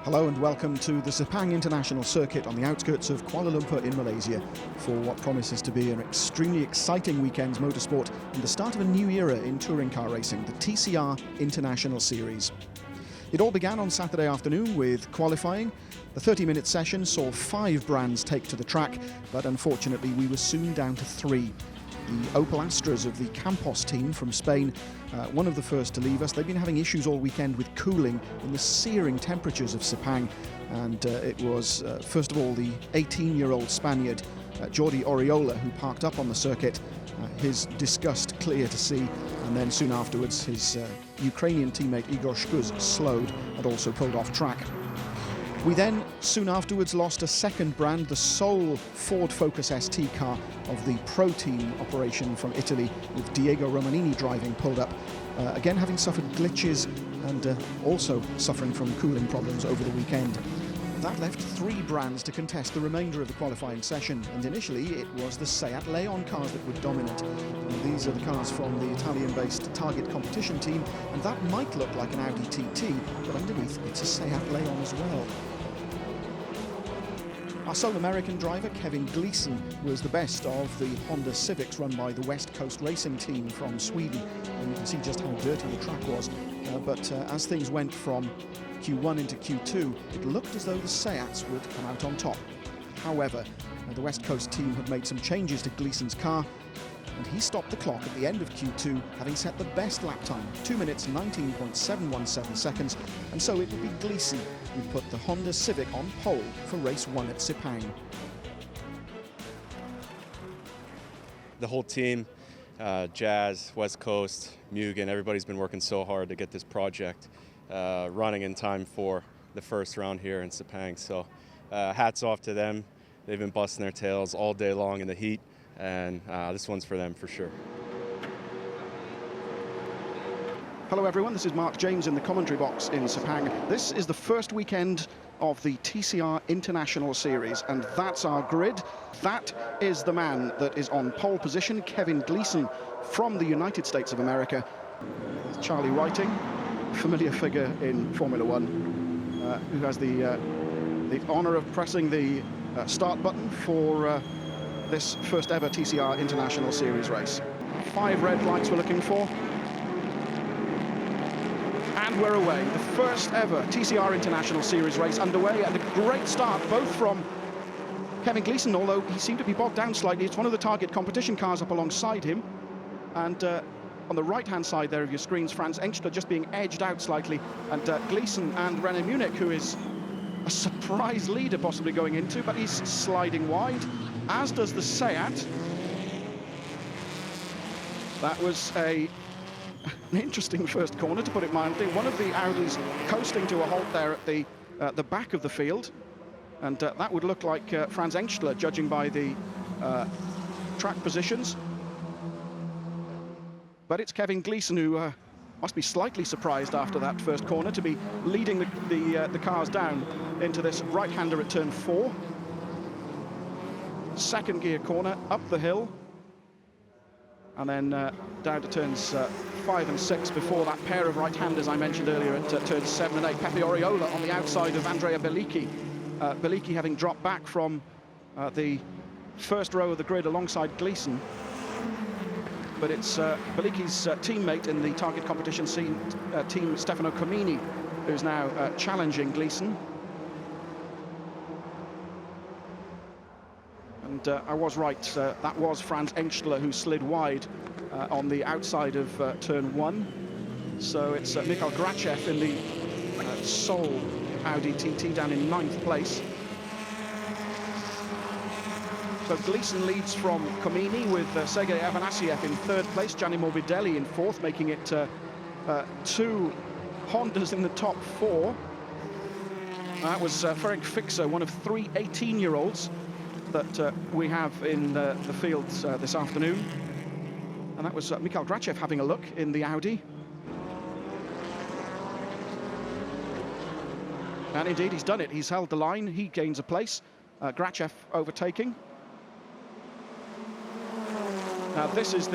Hello and welcome to the Sepang International Circuit on the outskirts of Kuala Lumpur in Malaysia for what promises to be an extremely exciting weekend's motorsport and the start of a new era in touring car racing, the TCR International Series. It all began on Saturday afternoon with qualifying. The 30-minute session saw 5 brands take to the track, but unfortunately we were soon down to 3. The Opel Astras of the Campos team from Spain, one of the first to leave us. They've been having issues all weekend with cooling in the searing temperatures of Sepang, and it was first of all the 18-year-old Spaniard Jordi Oriola who parked up on the circuit, his disgust clear to see, and then soon afterwards his Ukrainian teammate Igor Shkuz slowed and also pulled off track. We then, soon afterwards, lost a second brand, the sole Ford Focus ST car of the Pro Team operation from Italy, with Diego Romanini driving, pulled up, again having suffered glitches and also suffering from cooling problems over the weekend. That left 3 brands to contest the remainder of the qualifying session, and initially it was the Seat Leon cars that were dominant. And these are the cars from the Italian-based Target competition team, and that might look like an Audi TT, but underneath it's a Seat Leon as well. Our sole American driver, Kevin Gleeson, was the best of the Honda Civics run by the West Coast Racing team from Sweden. And you can see just how dirty the track was. But as things went from Q1 into Q2, it looked as though the Seats would come out on top. However, the West Coast team had made some changes to Gleeson's car, and he stopped the clock at the end of Q2, having set the best lap time, 2 minutes 19.717 seconds, and so it would be Gleeson who put the Honda Civic on pole for race 1 at Sepang. The whole team, Jazz, West Coast, Mugen, everybody's been working so hard to get this project running in time for the first round here in Sepang. So hats off to them. They've been busting their tails all day long in the heat, and this one's for them for sure. Hello everyone, this is Mark James in the commentary box in Sepang. This is the first weekend of the TCR International Series, and that's our grid. That is the man that is on pole position, Kevin Gleeson from the United States of America. Charlie Whiting, familiar figure in Formula One, who has the honour of pressing the start button for this first ever TCR International Series race. 5 red lights we're looking for. And we're away. The first ever TCR International Series race underway, and a great start both from Kevin Gleeson, although he seemed to be bogged down slightly. It's one of the Target competition cars up alongside him. And on the right-hand side there of your screens, Franz Engstler just being edged out slightly. And Gleeson and René Munich, who is a surprise leader possibly going into, but he's sliding wide, as does the Seat. That was an interesting first corner, to put it mildly. One of the Audis coasting to a halt there at the back of the field, and that would look like Franz Engstler, judging by the track positions. But it's Kevin Gleeson who must be slightly surprised after that first corner to be leading the cars down into this right-hander at turn 4. Second gear corner, up the hill, and then down to turns 5 and 6 before that pair of right-handers I mentioned earlier at turns 7 and 8. Pepe Oriola on the outside of Andrea Bellicchi. Bellicchi having dropped back from the first row of the grid alongside Gleeson. But it's Bellicchi's teammate in the Target competition team, Stefano Comini, who's now challenging Gleeson. And I was right, that was Franz Engstler who slid wide on the outside of turn 1. So it's Mikhail Grachev in the sole Audi TT down in 9th place. So Gleeson leads from Comini with Sergei Afanasiev in 3rd place, Gianni Morbidelli in 4th, making it 2 Hondas in the top 4. That was Ferenc Fixer, one of 3 18-year-olds that we have in the fields this afternoon. And that was Mikhail Grachev having a look in the Audi. And indeed, he's done it. He's held the line. He gains a place. Grachev overtaking. Now this is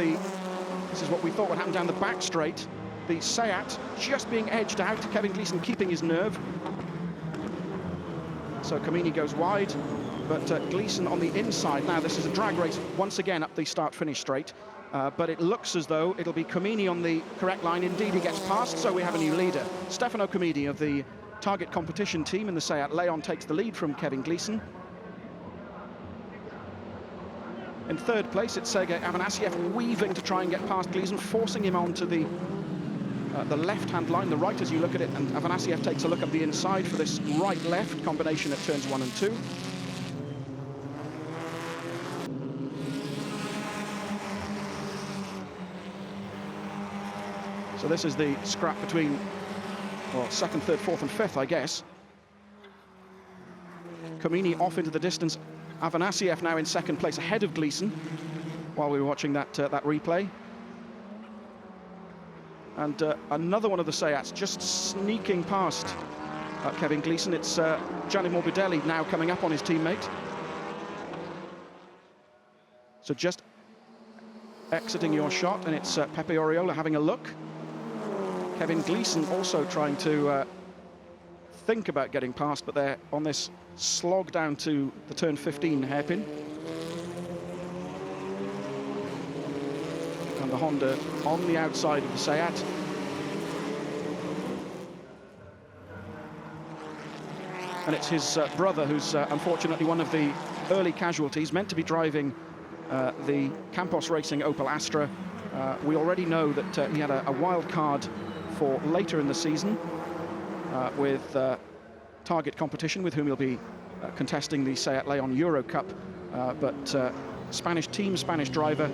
what we thought would happen down the back straight. The Seat just being edged out. Kevin Gleeson keeping his nerve. So Kamini goes wide, but Gleeson on the inside. Now this is a drag race once again up the start-finish straight, but it looks as though it'll be Kamini on the correct line. Indeed, he gets past, so we have a new leader. Stefano Kamini of the target competition team in the Seat Leon takes the lead from Kevin Gleeson. In third place, it's Sergei Afanasyev weaving to try and get past Gleeson, forcing him onto the left-hand line, the right as you look at it, and Afanasyev takes a look up the inside for this right-left combination at turns 1 and 2. So this is the scrap between, well, second, third, fourth and fifth, I guess. Kamini off into the distance. Afanasyev now in second place, ahead of Gleeson, while we were watching that replay. And another one of the Seats just sneaking past Kevin Gleeson. It's Gianni Morbidelli now coming up on his teammate. So just exiting your shot, and it's Pepe Oriola having a look. Kevin Gleeson also trying to think about getting past, but they're on this slog down to the turn 15 hairpin. And the Honda on the outside of the Seat. And it's his brother who's unfortunately one of the early casualties, meant to be driving the Campos Racing Opel Astra. We already know that he had a wild card for later in the season with target competition, with whom he'll be contesting the Seat Leon Euro Cup. But Spanish team, Spanish driver,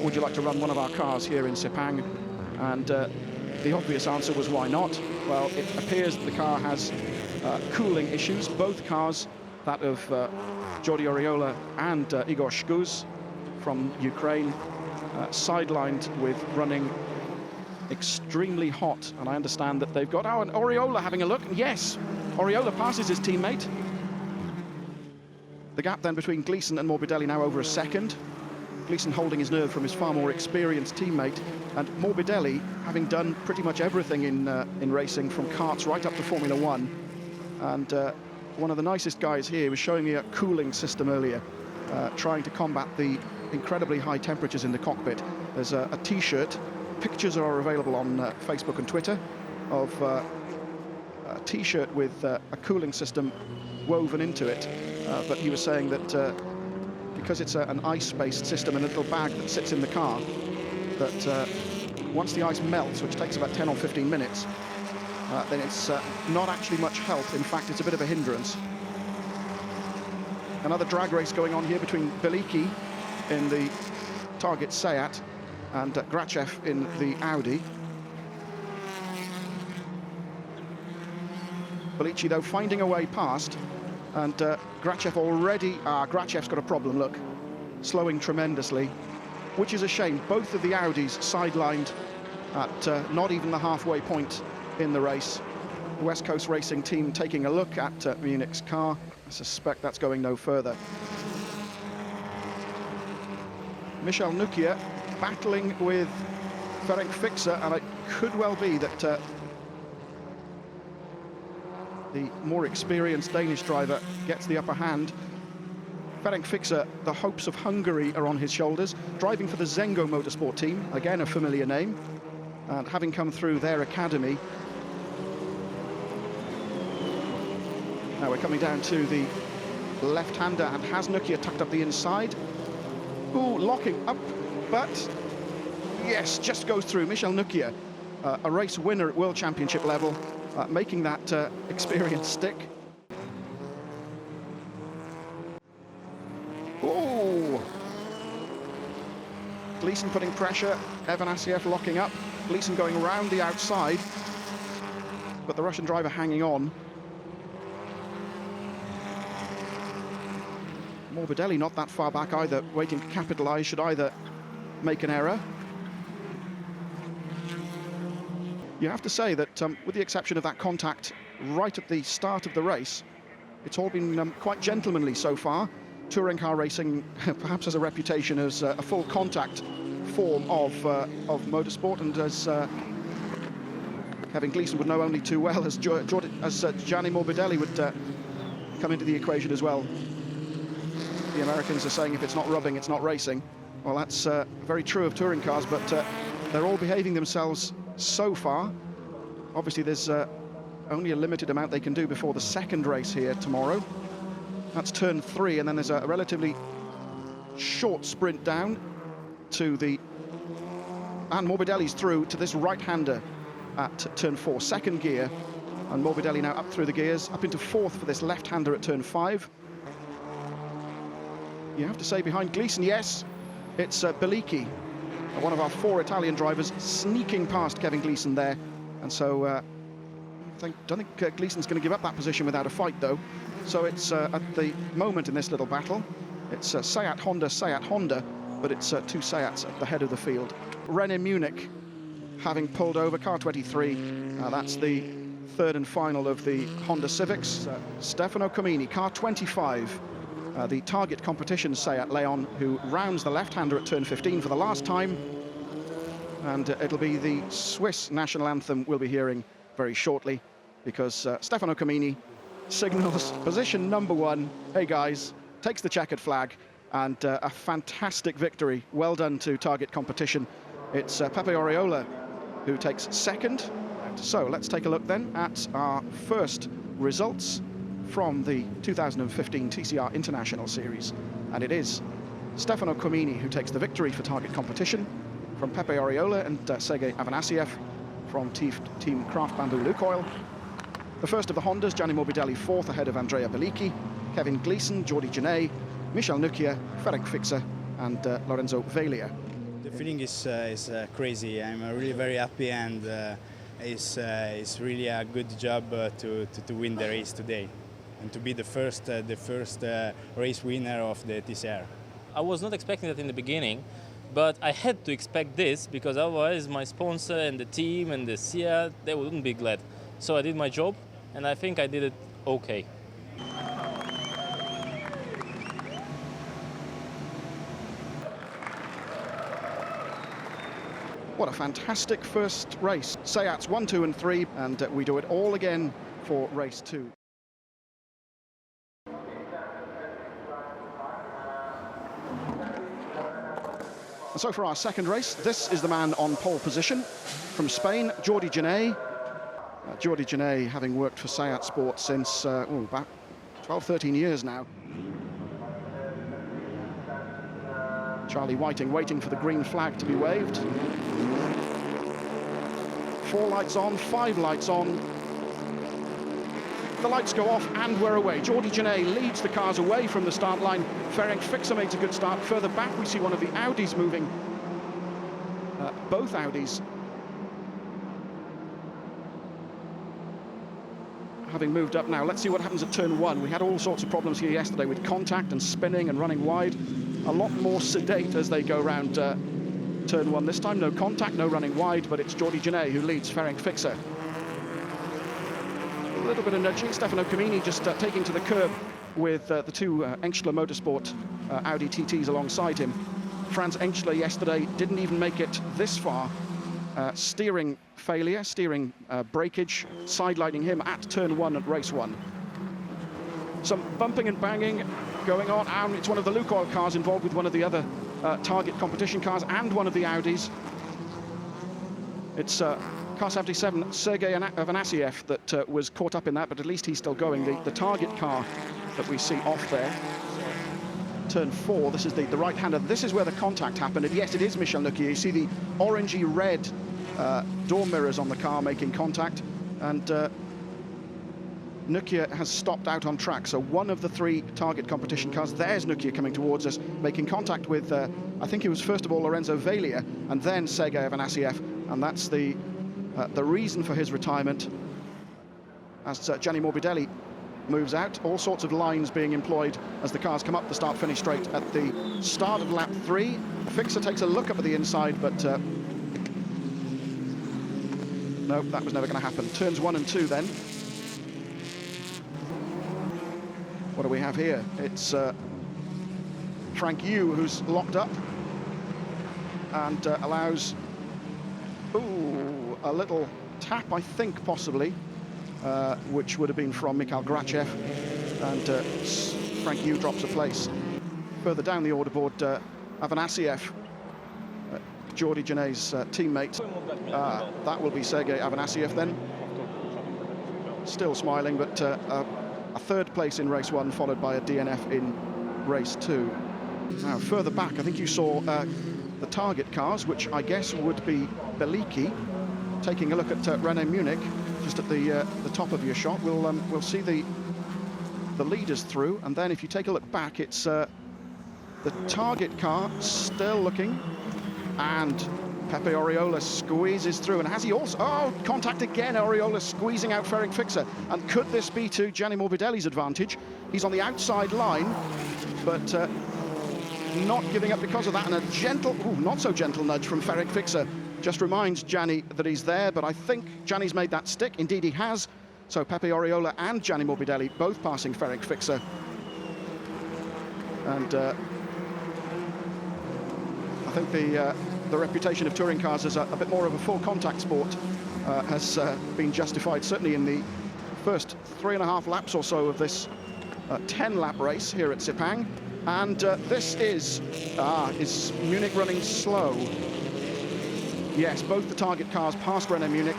would you like to run one of our cars here in Sepang? And the obvious answer was, why not? Well, it appears that the car has cooling issues. Both cars, that of Jordi Oriola and Igor Shkuz from Ukraine, sidelined with running extremely hot. And I understand that they've got, and Oriola having a look. Yes, Oriola passes his teammate. The gap then between Gleeson and Morbidelli now over a second. Gleeson holding his nerve from his far more experienced teammate, and Morbidelli having done pretty much everything in racing, from karts right up to Formula One. And one of the nicest guys here was showing me a cooling system earlier, trying to combat the incredibly high temperatures in the cockpit. There's a t-shirt, pictures are available on Facebook and Twitter, of a t-shirt with a cooling system woven into it. But he was saying that because it's an ice-based system and a little bag that sits in the car, that once the ice melts, which takes about 10 or 15 minutes, then it's not actually much help. In fact, it's a bit of a hindrance. Another drag race going on here between Beliki in the target Seat and Grachev in the Audi. Beliki, though, finding a way past, and Grachev already, Grachev's got a problem, look, slowing tremendously, which is a shame. Both of the Audis sidelined at not even the halfway point in the race. The West Coast Racing team taking a look at Munich's car. I suspect that's going no further. Michel Nukia battling with Ferenc Fixer, and it could well be that the more experienced Danish driver gets the upper hand. Ferenc Fixer, the hopes of Hungary are on his shoulders, driving for the Zengo Motorsport team, again a familiar name, and having come through their academy. Now we're coming down to the left-hander, and has Nukia tucked up the inside. Ooh, locking up, but yes, just goes through. Michel Nukia, a race winner at World Championship level, making that experience stick. Ooh! Gleeson putting pressure, Afanasyev locking up, Gleeson going around the outside, but the Russian driver hanging on. Morbidelli not that far back either, waiting to capitalize, should either make an error. You have to say that, with the exception of that contact right at the start of the race, it's all been quite gentlemanly so far. Touring car racing perhaps has a reputation as a full contact form of motorsport, and as Kevin Gleeson would know only too well, as Gianni Morbidelli would come into the equation as well. The Americans are saying if it's not rubbing, it's not racing. Well, that's very true of touring cars, but they're all behaving themselves so far. Obviously, there's only a limited amount they can do before the second race here tomorrow. That's turn 3, and then there's a relatively short sprint down to the... And Morbidelli's through to this right-hander at turn 4, second gear. And Morbidelli now up through the gears, up into 4th for this left-hander at turn 5. You have to say behind Gleeson, yes, it's Bellicchi, one of our 4 Italian drivers, sneaking past Kevin Gleeson there. And so I don't think Gleeson's going to give up that position without a fight, though. So it's at the moment in this little battle, it's Seat Honda, but it's 2 Seats at the head of the field. Renault Munich having pulled over, car 23. That's the 3rd and final of the Honda Civics. Stefano Comini, car 25. The target competition Seat Leon, who rounds the left-hander at turn 15 for the last time. And it'll be the Swiss national anthem we'll be hearing very shortly, because Stefano Comini signals position number 1. Hey guys, takes the checkered flag, and a fantastic victory. Well done to target competition. It's Pepe Oriola who takes 2nd. So let's take a look then at our first results from the 2015 TCR International Series. And it is Stefano Comini who takes the victory for target competition from Pepe Oriola and Sergei Afanasiev from Team Craft Bamboo Lukoil. The first of the Hondas, Gianni Morbidelli 4th ahead of Andrea Bellicchi, Kevin Gleeson, Jordi Genet, Michel Nuccia, Ferenc Fixer and Lorenzo Velia. The feeling is crazy. I'm really very happy, and it's really a good job to win the race today and to be the first race winner of the TCR. I was not expecting that in the beginning, but I had to expect this, because otherwise my sponsor and the team and the SIA, they wouldn't be glad. So I did my job, and I think I did it okay. What a fantastic first race. Seats 1, 2 and 3, and we do it all again for race 2. And so for our second race, this is the man on pole position from Spain, Jordi Genet. Jordi Genet having worked for Seat Sport since about 12, 13 years now. Charlie Whiting waiting for the green flag to be waved. 4 lights on, 5 lights on. The lights go off and we're away. Jordi Genet leads the cars away from the start line. Ferenc Fixer makes a good start. Further back we see one of the Audis moving. Both Audis having moved up now. Let's see what happens at turn 1. We had all sorts of problems here yesterday with contact and spinning and running wide. A lot more sedate as they go around turn 1. This time no contact, no running wide, but it's Jordi Genet who leads Ferenc Fixer. A little bit of nudging. Stefano Comini just taking to the curb with the 2 Engstler Motorsport Audi TTs alongside him. Franz Engstler yesterday didn't even make it this far. Steering failure, steering breakage, sidelining him at turn 1 at race 1. Some bumping and banging going on, and it's one of the Lukoil cars involved with one of the other target competition cars and one of the Audis. It's car 77, Sergei Afanasiev, that was caught up in that, but at least he's still going. The target car that we see off there. Turn 4, this is the right-hander. This is where the contact happened, and yes, it is Michel Nuccia. You see the orangey-red door mirrors on the car making contact, and Nuccia has stopped out on track. So one of the 3 target competition cars, there's Nuccia coming towards us, making contact with, I think it was first of all Lorenzo Velia, and then Sergei Afanasiev, and that's the reason for his retirement, as Gianni Morbidelli moves out. All sorts of lines being employed as the cars come up the start-finish straight at the start of lap 3. Fixer takes a look up at the inside, but no, that was never going to happen. Turns 1 and 2 then. What do we have here? It's Frank Yu who's locked up and allows a little tap, I think, possibly, which would have been from Mikhail Grachev. and Frank Yu drops a place. Further down the order board, Avanasiev, Geordie Janet's teammate. That will be Sergei Avanasiev then. Still smiling, but a third place in race 1, followed by a DNF in race 2. Now, further back, I think you saw the target cars, which I guess would be Beliki. Taking a look at René Munich, just at the top of your shot. We'll see the leaders through, and then if you take a look back, it's the target car still looking, and Pepe Oriola squeezes through, and has he also... Oh, contact again, Oriola squeezing out Ferenc Fixer, and could this be to Gianni Morbidelli's advantage? He's on the outside line, but not giving up because of that, and a gentle, not so gentle nudge from Ferenc Fixer just reminds Gianni that he's there, but I think Gianni's made that stick. Indeed he has. So Pepe Oriola and Gianni Morbidelli both passing Ferenc Fixer. And I think the reputation of touring cars as a bit more of a full contact sport has been justified, certainly in the first 3.5 laps or so of this 10-lap race here at Sepang. And this is Munich running slow? Yes, both the target cars past René Munich.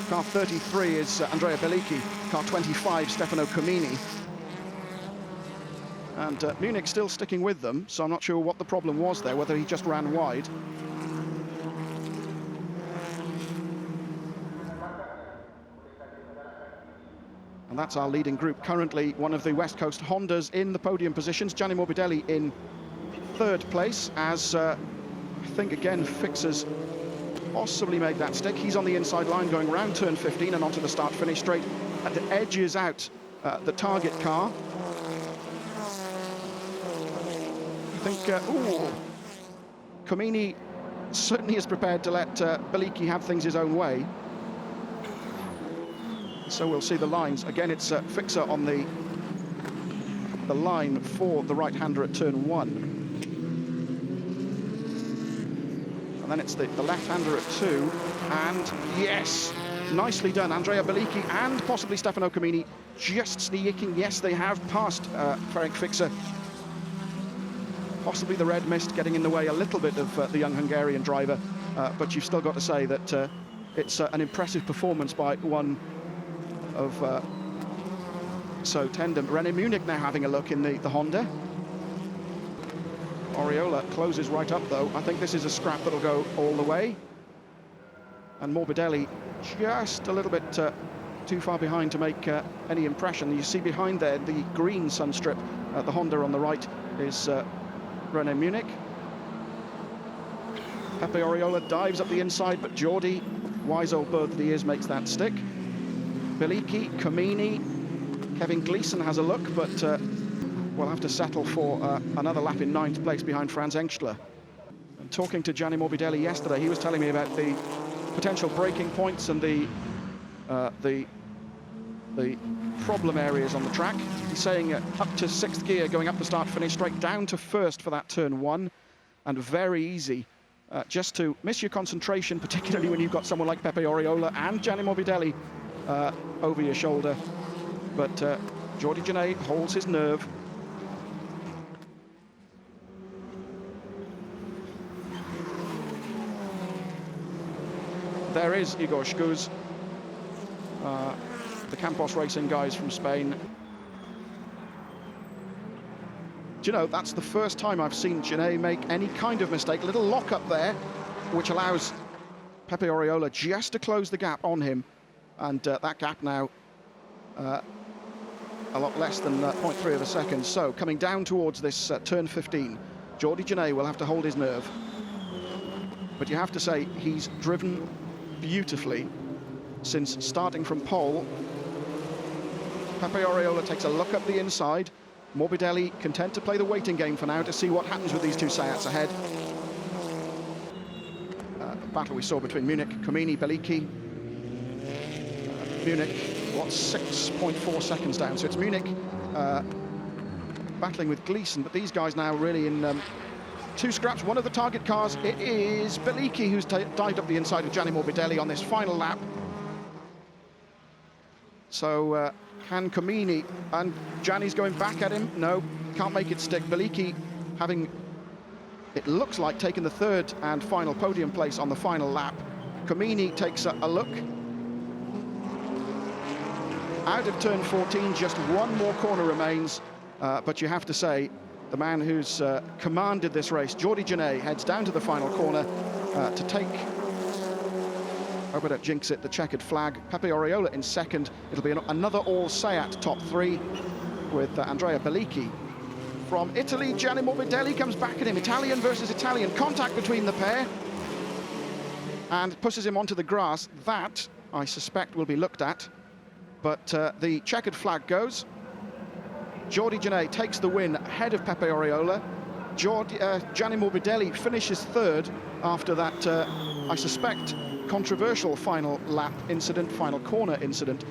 Car 33 is Andrea Beliki, car 25 Stefano Comini. And Munich still sticking with them, so I'm not sure what the problem was there, whether he just ran wide. And that's our leading group. Currently, one of the West Coast Hondas in the podium positions. Gianni Morbidelli in 3rd place, as I think, again, Fixer's possibly made that stick. He's on the inside line going round turn 15 and onto the start-finish straight, and edges out the target car. I think, Comini certainly is prepared to let Beliki have things his own way. So we'll see the lines. Again, it's Fixer on the line for the right-hander at turn 1. And then it's the left-hander at 2. And yes, nicely done. Andrea Beliki and possibly Stefano Comini just sneaking. Yes, they have passed Ferenc Fixer. Possibly the red mist getting in the way a little bit of the young Hungarian driver. But you've still got to say that it's an impressive performance by one of so tandem. René Munich now having a look in the Honda. Oriola closes right up though. I think this is a scrap that'll go all the way. And Morbidelli just a little bit too far behind to make any impression. You see behind there the green sunstrip. The Honda on the right is René Munich. Pepe Oriola dives up the inside, but Geordie, wise old bird that he is, makes that stick. Beliki, Comini, Kevin Gleeson has a look, but we'll have to settle for another lap in 9th place behind Franz Engstler. And talking to Gianni Morbidelli yesterday, he was telling me about the potential braking points and the problem areas on the track. He's saying up to 6th gear, going up the start-finish straight, down to 1st for that turn 1, and very easy. Just to miss your concentration, particularly when you've got someone like Pepe Oriola and Gianni Morbidelli over your shoulder. But Geordie Janet holds his nerve. There is Igor Shkuz, the Campos Racing guys from Spain. Do you know, that's the first time I've seen Janet make any kind of mistake. A little lock up there, which allows Pepe Oriola just to close the gap on him. And that gap now a lot less than 0.3 of a second. So coming down towards this turn 15, Geordie Janet will have to hold his nerve. But you have to say he's driven beautifully since starting from pole. Pepe Oriola takes a look up the inside. Morbidelli content to play the waiting game for now to see what happens with these two Seats ahead. The battle we saw between Munich, Comini, Beliki. Munich, what, 6.4 seconds down. So it's Munich battling with Gleeson, but these guys now really in two scraps. One of the target cars, it is Beliki who's dived up the inside of Gianni Morbidelli on this final lap. So can Kamini, and Gianni's going back at him. No, can't make it stick. Beliki having, it looks like, taken the third and final podium place on the final lap. Kamini takes a look. Out of turn 14, just one more corner remains, but you have to say, the man who's commanded this race, Jordi Genet, heads down to the final corner to take, hope I don't jinx it, the checkered flag. Pepe Oriola in second. It'll be another all-Seat top three with Andrea Beliki. From Italy, Gianni Morbidelli comes back at him. Italian versus Italian. Contact between the pair. And pushes him onto the grass. That, I suspect, will be looked at. But the checkered flag goes. Jordi Genet takes the win ahead of Pepe Oriola. Gianni Morbidelli finishes third after that, I suspect, controversial final lap incident, final corner incident.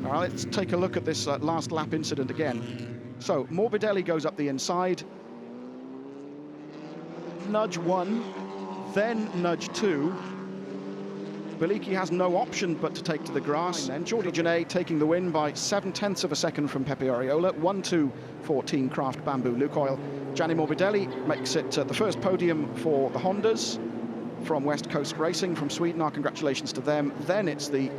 All right, let's take a look at this last lap incident again. So Morbidelli goes up the inside. Nudge one, then nudge two. Beliki has no option but to take to the grass. And then Jordi Genet taking the win by 7/10 of a second from Pepe Oriola. 1-2-14 Craft Bamboo Lukoil. Gianni Morbidelli makes it the first podium for the Hondas from West Coast Racing from Sweden. Our congratulations to them. Then it's the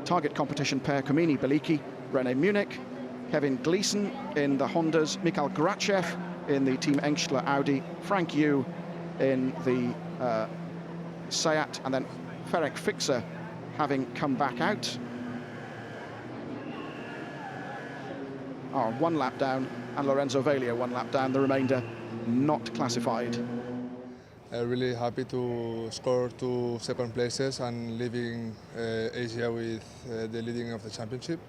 target competition pair, Kamini Beliki, René Munich, Kevin Gleeson in the Hondas, Mikhail Grachev in the Team Engstler Audi, Frank Yu in the Seat, and then Ferenc Fixer having come back out. One lap down, and Lorenzo Velia 1 lap down, the remainder not classified. Really happy to score 2 second places and leaving Asia with the leading of the championship.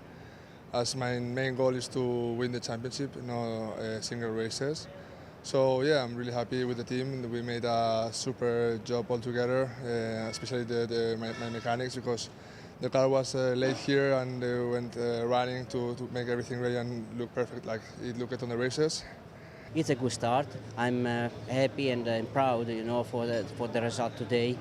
As my main goal is to win the championship, no single races. So yeah, I'm really happy with the team. We made a super job all together, especially my mechanics, because the car was late here and they went running to make everything ready and look perfect like it looked on the races. It's a good start. I'm happy and I'm proud, you know, for the result today.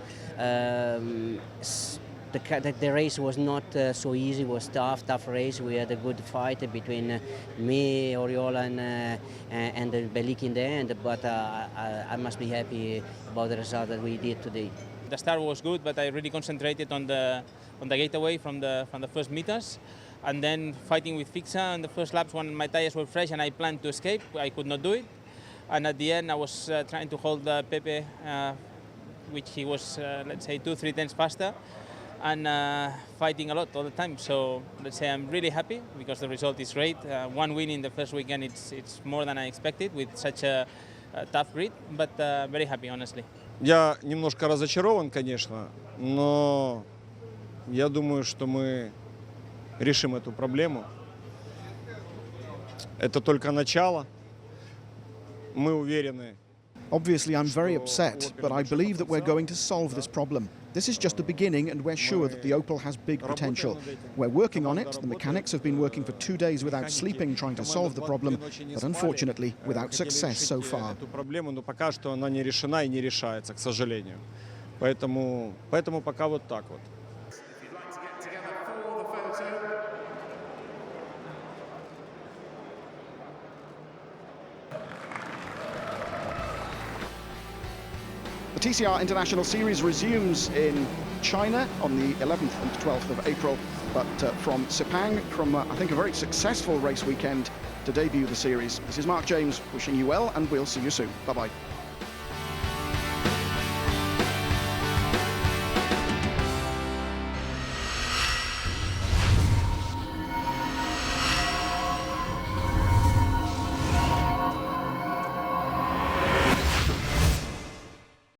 The race was not so easy. It was tough race. We had a good fight between me, Oriola, and Beliki in the end. But I must be happy about the result that we did today. The start was good, but I really concentrated on the getaway from the first meters, and then fighting with Fixa on the first laps when my tires were fresh and I planned to escape. I could not do it, and at the end I was trying to hold Pepe, which he was let's say 2-3 tenths faster, and fighting a lot all the time. So let's say I'm really happy because the result is great. One win in the first weekend, it's more than I expected with such a tough grid, but very happy, honestly. Я немножко разочарован, конечно, но я думаю, что мы решим эту проблему. Это только начало. Мы уверены. Obviously, I'm very upset, but I believe that we're going to solve this problem. This is just the beginning, and we're sure that the Opel has big potential. We're working on it. The mechanics have been working for 2 days without sleeping, trying to solve the problem, but unfortunately, without success so far. Эту проблему, но пока что она не решена и не решается, к сожалению. Поэтому пока вот так вот. The TCR International Series resumes in China on the 11th and 12th of April, but from Sepang, from I think a very successful race weekend to debut the series. This is Mark James wishing you well, and we'll see you soon. Bye-bye.